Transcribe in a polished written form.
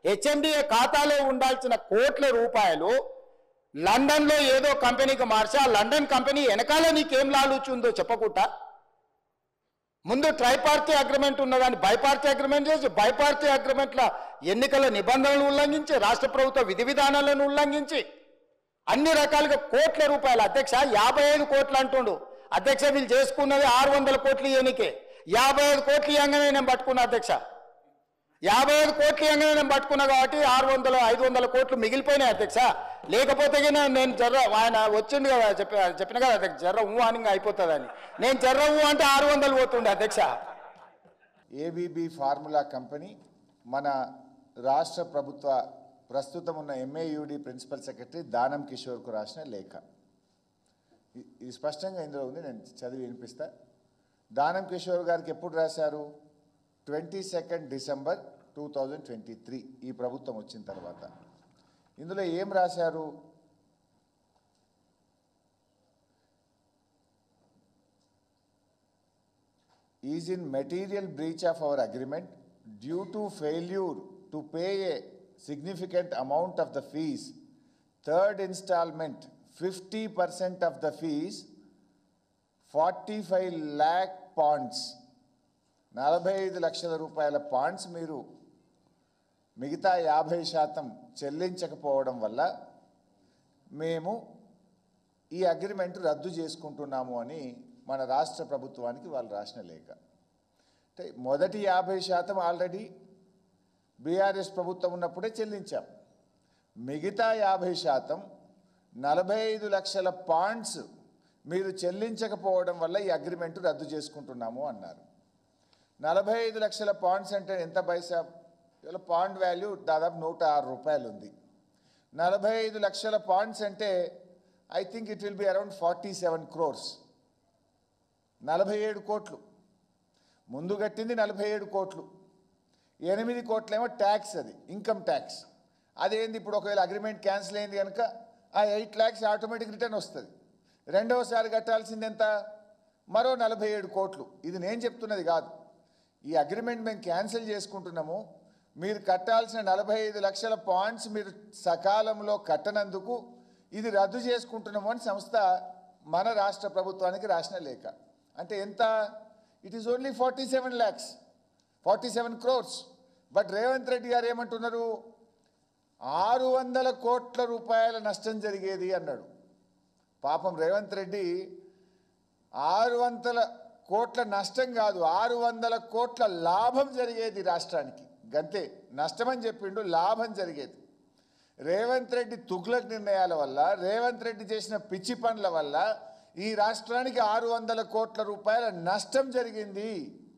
HMDA ఖాతాలో ఉండాల్సిన కోట్ల రూపాయలు లండన్లో ఏదో కంపెనీకి మార్చి ఆ లండన్ కంపెనీ వెనకాల నీకేం లాలుచుందో చెప్పకుండా ముందు ట్రైపార్టీ అగ్రిమెంట్ ఉన్నదాన్ని బైపార్టీ అగ్రిమెంట్ చేసి బైపార్టీ అగ్రిమెంట్ల ఎన్నికల నిబంధనలు ఉల్లంఘించి రాష్ట్ర ప్రభుత్వ విధి విధానాలను ఉల్లంఘించి అన్ని రకాలుగా కోట్ల రూపాయలు అధ్యక్ష 55 కోట్లు అంటుండు అధ్యక్ష వీళ్ళు చేసుకున్నది 600 కోట్లు ఎన్నికే 55 కోట్లు ఇవ్వగానే నేను పట్టుకున్నా అధ్యక్ష 55 కోట్లు ఇవ్వగానే నేను పట్టుకున్నా కాబట్టి 500 కోట్లు మిగిలిపోయినాయి అధ్యక్ష లేకపోతే నేను జర్ర ఆయన వచ్చిండు కదా చెప్పిన కదా అధ్యక్ష జర్ర అని అయిపోతుందని నేను జర్ర అంటే 600 పోతుండే అధ్యక్ష. ఏబీబీ ఫార్ములా కంపెనీ మన రాష్ట్ర ప్రభుత్వ ప్రస్తుతం ఉన్న ఎంఏయుడి ప్రిన్సిపల్ సెక్రటరీ దానం కిషోర్కు రాసిన లేఖ. ఇది స్పష్టంగా ఇందులో ఉంది, నేను చదివి వినిపిస్తా. దానం కిషోర్ గారికి ఎప్పుడు రాశారు? 22 డిసెంబర్ 2023 ఈ ప్రభుత్వం వచ్చిన తర్వాత. ఇందులో ఏం రాశారు? Is in material breach of our agreement due to failure to pay a significant amount of the fees, third installment 50% of the fees, 45 lakh ponds 45 లక్షల రూపాయల పాండ్స్ మీరు మిగతా 50% చెల్లించకపోవడం వల్ల మేము ఈ అగ్రిమెంట్ రద్దు చేసుకుంటున్నాము అని మన రాష్ట్ర ప్రభుత్వానికి వాళ్ళు రాసిన లేఖ. అంటే మొదటి 50% ఆల్రెడీ బీఆర్ఎస్ ప్రభుత్వం ఉన్నప్పుడే చెల్లించాం. మిగతా 50% 45 లక్షల పాండ్స్ మీరు చెల్లించకపోవడం వల్ల ఈ అగ్రిమెంట్ రద్దు చేసుకుంటున్నాము అన్నారు. 45 లక్షల పాండ్స్ అంటే ఎంత పైసా? ఇవాళ పాండ్ వాల్యూ దాదాపు 106 రూపాయలు ఉంది. 45 లక్షల పాండ్స్ అంటే I think it will be around 47 crores. 47 కోట్లు ముందు కట్టింది 47 కోట్లు, 8 కోట్లేమో ట్యాక్స్, అది ఇన్కమ్ ట్యాక్స్. అదేంది ఇప్పుడు ఒకవేళ అగ్రిమెంట్ క్యాన్సిల్ అయింది కనుక ఆ 8 lakhs ఆటోమేటిక్ రిటర్న్ వస్తుంది. రెండవసారి కట్టాల్సింది ఎంత? మరో 47 కోట్లు. ఇది నేను చెప్తున్నది కాదు, ఈ అగ్రిమెంట్ మేము క్యాన్సిల్ చేసుకుంటున్నాము, మీరు కట్టాల్సిన 45 లక్షల పాయింట్స్ మీరు సకాలంలో కట్టనందుకు ఇది రద్దు చేసుకుంటున్నాము అని సంస్థ మన రాష్ట్ర ప్రభుత్వానికి రాసిన లేఖ. అంటే ఎంత? It is only 47 lakhs, 47 crores. But Revanth Reddy గారు ఏమంటున్నారు? 600 కోట్ల రూపాయల నష్టం జరిగేది అన్నాడు. పాపం రేవంత్ రెడ్డి 600 కోట్ల నష్టం కాదు, 600 కోట్ల లాభం జరిగేది రాష్ట్రానికి. గంతే, నష్టమని చెప్పిండు, లాభం జరిగేది. రేవంత్ రెడ్డి తుగ్లక్ నిర్ణయాల వల్ల, రేవంత్ రెడ్డి చేసిన పిచ్చి పనుల వల్ల ఈ రాష్ట్రానికి 600 కోట్ల రూపాయల నష్టం జరిగింది.